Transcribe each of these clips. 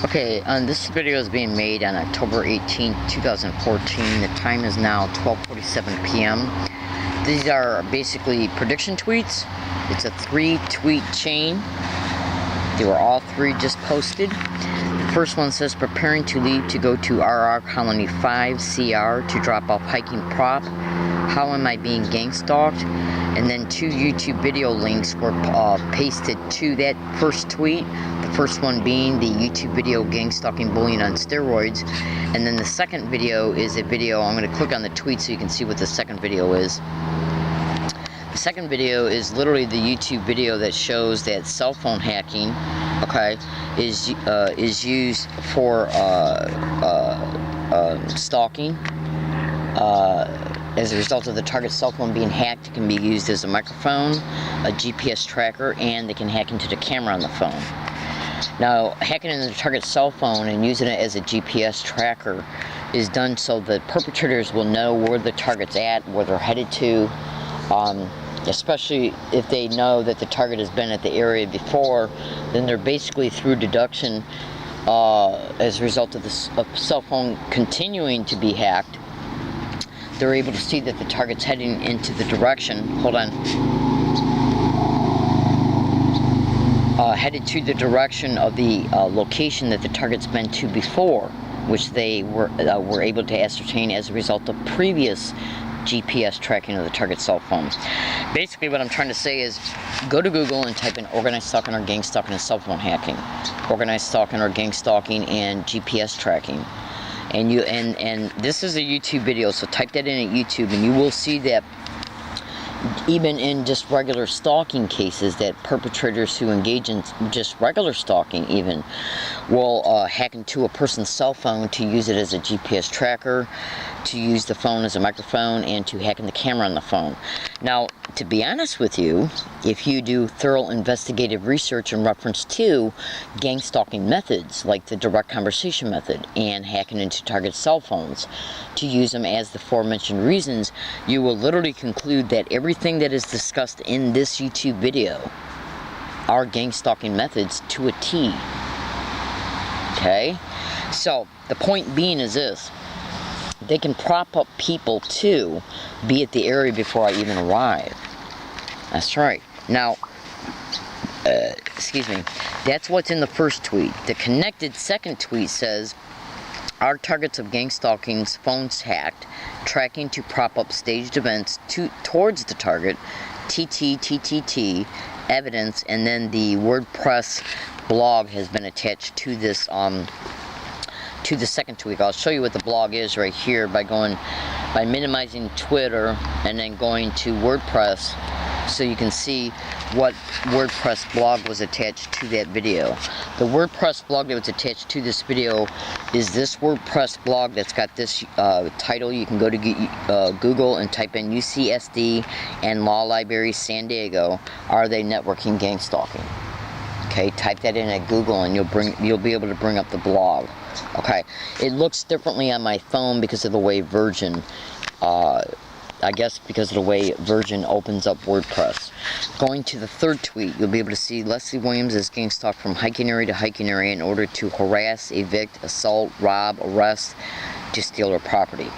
Okay, this video is being made on October 18, 2014. The time is now 12:47 p.m. These are basically prediction tweets. It's a 3-tweet chain. They were all 3 just posted. The first one says, preparing to leave to go to RR Colony 5 CR to drop off hiking prop. How am I being gang stalked? And then 2 YouTube video links were pasted to that first tweet. The first one being the YouTube video gang stalking bullying on steroids. And then the second video is a video, I'm going to click on the tweet so you can see what the second video is. The second video is literally the YouTube video that shows that cell phone hacking, okay, is used for stalking. As a result of the target's cell phone being hacked, it can be used as a microphone, a GPS tracker, and they can hack into the camera on the phone. Now, hacking into the target's cell phone and using it as a GPS tracker is done so that perpetrators will know where the target's at, where they're headed to, especially if they know that the target has been at the area before. Then they're basically, through deduction, as a result of the cell phone continuing to be hacked, they're able to see that the target's heading into the direction, headed to the direction of the location that the target's been to before, which they were able to ascertain as a result of previous GPS tracking of the target's cell phone. Basically, what I'm trying to say is, go to Google and type in organized stalking or gang stalking and cell phone hacking, organized stalking or gang stalking and GPS tracking. And this is a YouTube video, so type that in at YouTube and you will see that even in just regular stalking cases, that perpetrators who engage in just regular stalking even will hack into a person's cell phone to use it as a GPS tracker, to use the phone as a microphone, and to hack in the camera on the phone. Now, to be honest with you, if you do thorough investigative research in reference to gang stalking methods, like the direct conversation method and hacking into target cell phones, to use them as the aforementioned reasons, you will literally conclude that everything that is discussed in this YouTube video are gang stalking methods to a T. Okay? So, the point being is this. They can prop up people to be at the area before I even arrive. That's right. Now, excuse me, that's what's in the first tweet. The connected second tweet says, our targets of gang stalking's phones hacked, tracking to prop up staged events towards the target, TTTTT, evidence, and then the WordPress blog has been attached to this, to the second tweet. I'll show you what the blog is right here by minimizing Twitter and then going to WordPress, so you can see what WordPress blog was attached to that video. The WordPress blog that was attached to this video is this WordPress blog that's got this title. You can go to Google and type in UCSD and Law Library San Diego, are they networking gang stalking? Okay, type that in at Google and you'll be able to bring up the blog. Okay, it looks differently on my phone because of the way Virgin, I guess because of the way Virgin opens up WordPress. Going to the third tweet, you'll be able to see Leslie Williams is gang stalked from hiking area to hiking area in order to harass, evict, assault, rob, arrest, to steal her property.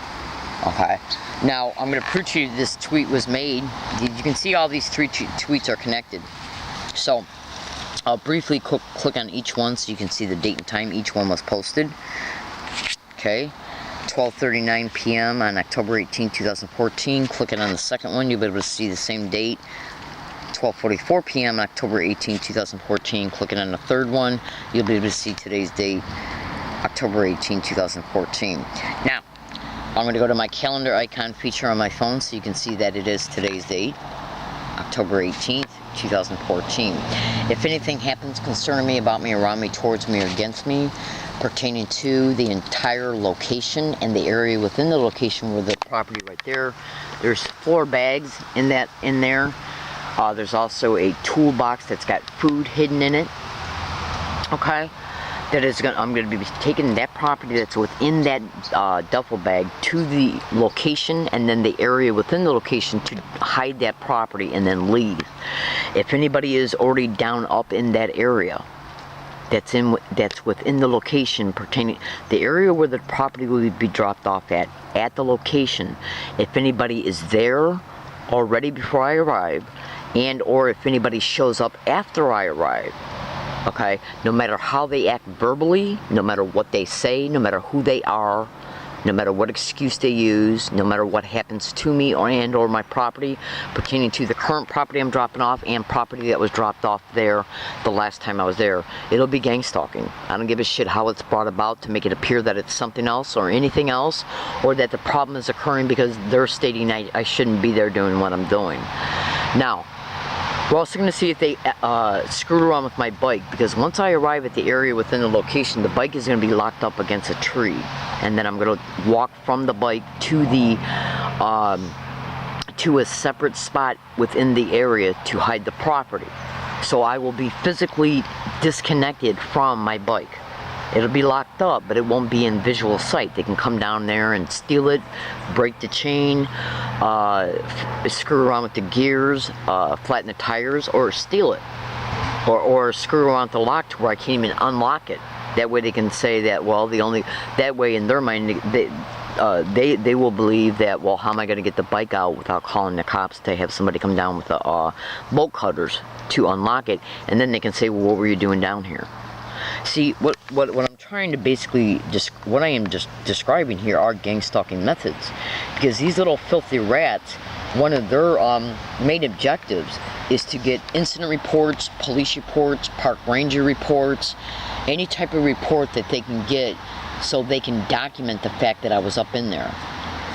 Okay, now I'm going to prove to you this tweet was made. You can see all these 3 tweets are connected. So I'll briefly click on each one so you can see the date and time each one was posted. Okay, 12:39 p.m. on October 18, 2014. Clicking on the second one, you'll be able to see the same date. 12:44 p.m. on October 18, 2014. Clicking on the third one, you'll be able to see today's date, October 18, 2014. Now, I'm going to go to my calendar icon feature on my phone so you can see that it is today's date, October 18th, 2014. If anything happens concerning me, about me, around me, towards me, or against me, pertaining to the entire location and the area within the location where the property right there, there's 4 bags in there. There's also a toolbox that's got food hidden in it. Okay, I'm going to be taking that property that's within that duffel bag to the location and then the area within the location to hide that property and then leave. If anybody is already down up in that area, that's within the location pertaining the area where the property will be dropped off at the location. If anybody is there already before I arrive, and or if anybody shows up after I arrive, okay, no matter how they act verbally, no matter what they say, no matter who they are, no matter what excuse they use, no matter what happens to me or my property pertaining to the current property I'm dropping off and property that was dropped off there the last time I was there, it'll be gang stalking. I don't give a shit how it's brought about to make it appear that it's something else or anything else, or that the problem is occurring because they're stating I shouldn't be there doing what I'm doing. Now, we're also going to see if they screwed around with my bike, because once I arrive at the area within the location, the bike is going to be locked up against a tree, and then I'm going to walk from the bike to the to a separate spot within the area to hide the property. So I will be physically disconnected from my bike. It'll be locked up, but it won't be in visual sight. They can come down there and steal it, break the chain, screw around with the gears, flatten the tires, or steal it. Or screw around with the lock to where I can't even unlock it. That way they can say that, well, that way in their mind, they will believe that, well, how am I going to get the bike out without calling the cops to have somebody come down with the bolt cutters to unlock it, and then they can say, well, what were you doing down here? See, what I'm trying to basically, what I am just describing here are gang stalking methods. Because these little filthy rats, one of their main objectives is to get incident reports, police reports, park ranger reports, any type of report that they can get so they can document the fact that I was up in there.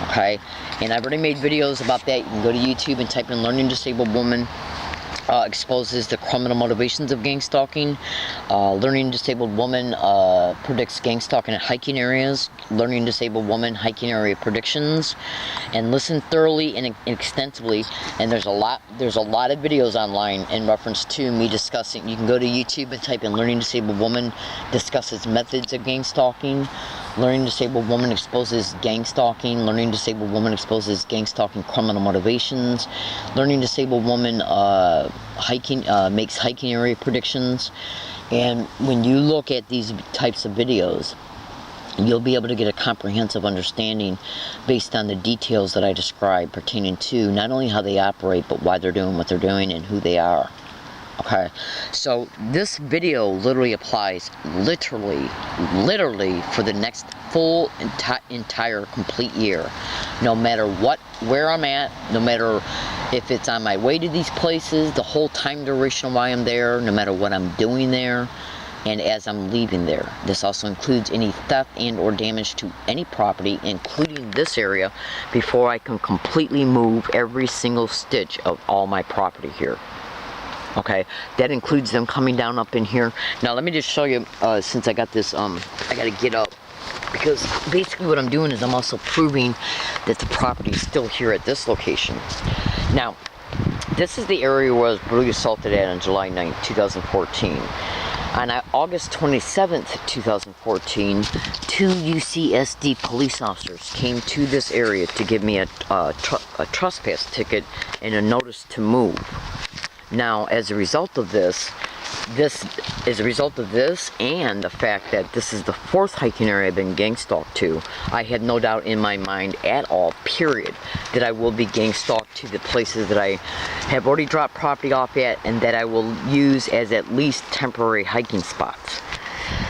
Okay? And I've already made videos about that. You can go to YouTube and type in Learning Disabled Woman. Exposes the criminal motivations of gang stalking. Learning Disabled Woman predicts gang stalking in hiking areas. Learning Disabled Woman hiking area predictions. And listen thoroughly and extensively. And there's a lot of videos online in reference to me discussing. You can go to YouTube and type in Learning Disabled Woman discusses methods of gang stalking. Learning Disabled Woman exposes gang stalking. Learning Disabled Woman exposes gang stalking criminal motivations. Learning Disabled Woman makes hiking area predictions. And when you look at these types of videos, you'll be able to get a comprehensive understanding based on the details that I describe pertaining to not only how they operate, but why they're doing what they're doing and who they are. Okay, so this video literally applies literally for the next full entire complete year. No matter where I'm at, no matter if it's on my way to these places, the whole time duration of why I'm there, no matter what I'm doing there, and as I'm leaving there. This also includes any theft and or damage to any property, including this area, before I can completely move every single stitch of all my property here. Okay, that includes them coming down up in here. Now let me just show you, since I got this, I gotta get up, because basically what I'm doing is I'm also proving that the property is still here at this location. Now, this is the area where I was brutally assaulted at on July 9th, 2014. On August 27th, 2014, two UCSD police officers came to this area to give me a trespass ticket and a notice to move. Now, as a result of this and the fact that this is the fourth hiking area I've been gang stalked to, I had no doubt in my mind at all, period, that I will be gang stalked to the places that I have already dropped property off at and that I will use as at least temporary hiking spots.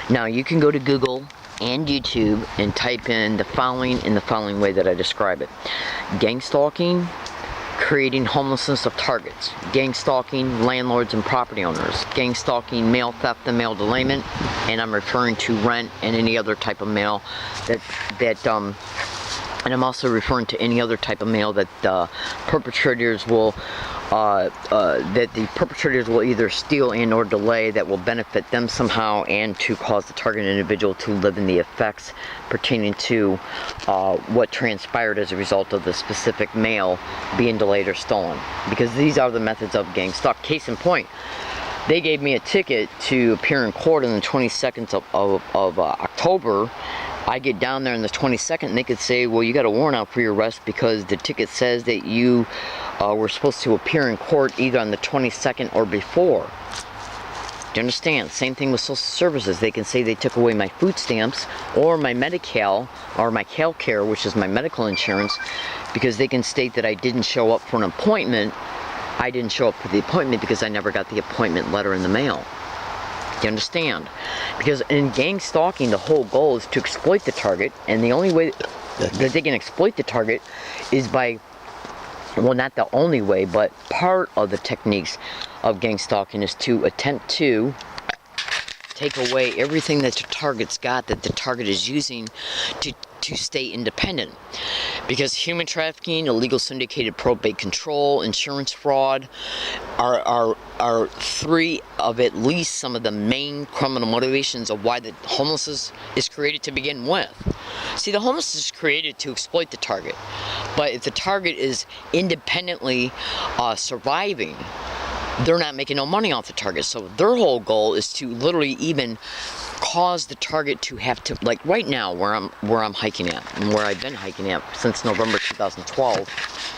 Now, you can go to Google and YouTube and type in the following way that I describe it. Gang stalking, creating homelessness of targets, gang stalking landlords and property owners, gang stalking mail theft and mail delayment, and I'm referring to rent and any other type of mail and I'm also referring to any other type of mail that perpetrators will either steal and or delay that will benefit them somehow and to cause the target individual to live in the effects pertaining to what transpired as a result of the specific mail being delayed or stolen. Because these are the methods of gang stalk. Case in point, they gave me a ticket to appear in court on the 22nd of October. I get down there on the 22nd and they could say, well, you got a warrant out for your arrest because the ticket says that you were supposed to appear in court either on the 22nd or before. Do you understand? Same thing with social services. They can say they took away my food stamps or my Medi-Cal or my CalCare, which is my medical insurance, because they can state that I didn't show up for an appointment. I didn't show up for the appointment because I never got the appointment letter in the mail. Do you understand? Because in gang stalking, the whole goal is to exploit the target, and the only way that they can exploit the target is by, well, not the only way, but part of the techniques of gang stalking is to attempt to take away everything that the target's got, that the target is using to stay independent. Because human trafficking, illegal syndicated probate control, insurance fraud are three of at least some of the main criminal motivations of why the homelessness is created to begin with. See, the homelessness is created to exploit the target, but if the target is independently surviving, they're not making no money off the target. So their whole goal is to literally even cause the target to have to, like right now where I'm hiking at, and where I've been hiking at since November 2012,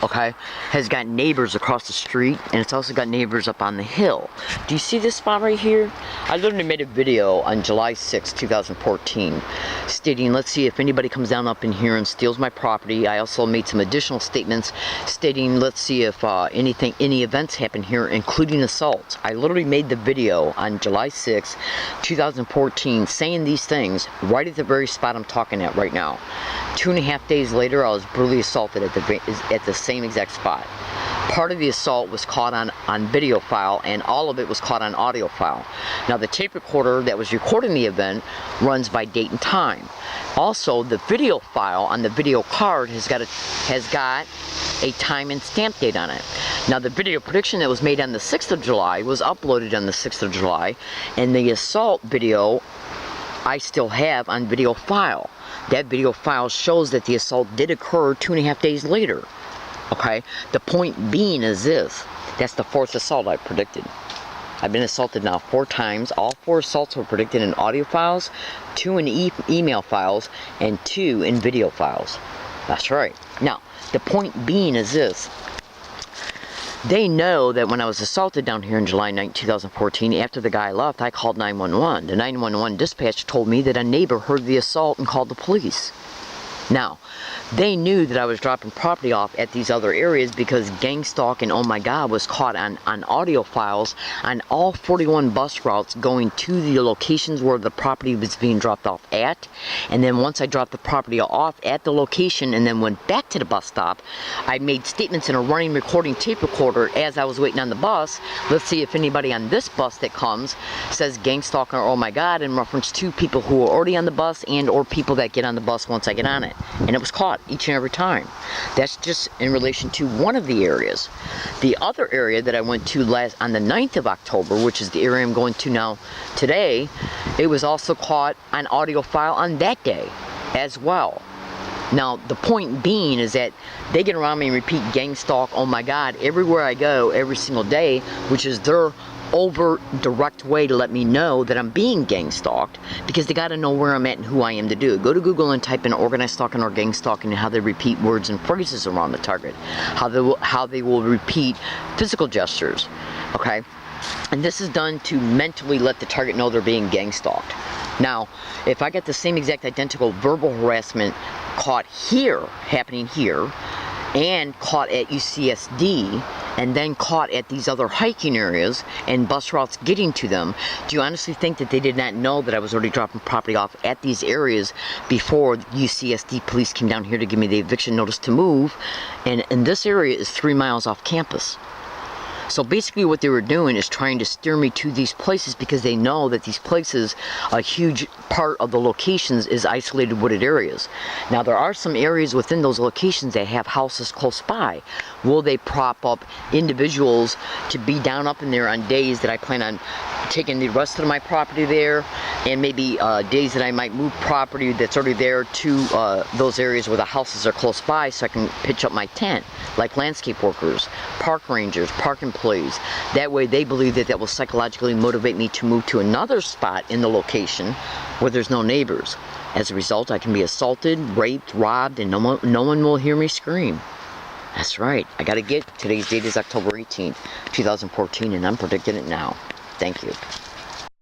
okay, has got neighbors across the street, and it's also got neighbors up on the hill. Do you see this spot right here? I literally made a video on July 6, 2014, stating, let's see if anybody comes down up in here and steals my property. I also made some additional statements stating, let's see if any events happen here, including assaults. I literally made the video on July 6, 2014, saying these things right at the very spot I'm talking at right now. 2.5 days later, I was brutally assaulted at the same exact spot. Part of the assault was caught on video file, and all of it was caught on audio file. Now, the tape recorder that was recording the event runs by date and time. Also, the video file on the video card has got a time and stamp date on it. Now, the video prediction that was made on the 6th of July was uploaded on the 6th of July, and the assault video I still have on video file. That video file shows that the assault did occur 2.5 days later. Okay, the point being is this: that's the 4th assault I predicted. I've been assaulted now 4 times. All 4 assaults were predicted in audio files, 2 in email files, and 2 in video files. That's right. Now, the point being is this: they know that when I was assaulted down here in July 9, 2014, after the guy left, I called 911. The 911 dispatch told me that a neighbor heard the assault and called the police. Now, they knew that I was dropping property off at these other areas because gang stalk and oh my god was caught on audio files on all 41 bus routes going to the locations where the property was being dropped off at. And then once I dropped the property off at the location and then went back to the bus stop, I made statements in a running recording tape recorder as I was waiting on the bus. Let's see if anybody on this bus that comes says gang stalker or oh my god in reference to people who are already on the bus and or people that get on the bus once I get on it. And it was caught each and every time. That's just in relation to one of the areas. The other area that I went to on the 9th of October, which is the area I'm going to now today, it was also caught on audio file on that day as well. Now, the point being is that they get around me and repeat gang stalk, oh my god, everywhere I go, every single day, which is their overt, direct way to let me know that I'm being gang stalked, because they got to know where I'm at and who I am to do it. Go to Google and type in organized stalking or gang stalking and how they repeat words and phrases around the target, how they will repeat physical gestures, okay? And this is done to mentally let the target know they're being gang stalked. Now, if I get the same exact identical verbal harassment caught here, happening here, and caught at UCSD, and then caught at these other hiking areas and bus routes getting to them, do you honestly think that they did not know that I was already dropping property off at these areas before UCSD police came down here to give me the eviction notice to move? And this area is 3 miles off campus. So basically what they were doing is trying to steer me to these places because they know that these places, a huge part of the locations is isolated wooded areas. Now there are some areas within those locations that have houses close by. Will they prop up individuals to be down up in there on days that I plan on taking the rest of my property there, and maybe days that I might move property that's already there to those areas where the houses are close by so I can pitch up my tent, like landscape workers, park rangers, park employees. That way they believe that will psychologically motivate me to move to another spot in the location where there's no neighbors. As a result, I can be assaulted, raped, robbed, and no one will hear me scream. That's right. I gotta get, today's date is October 18th, 2014, and I'm predicting it now. Thank you.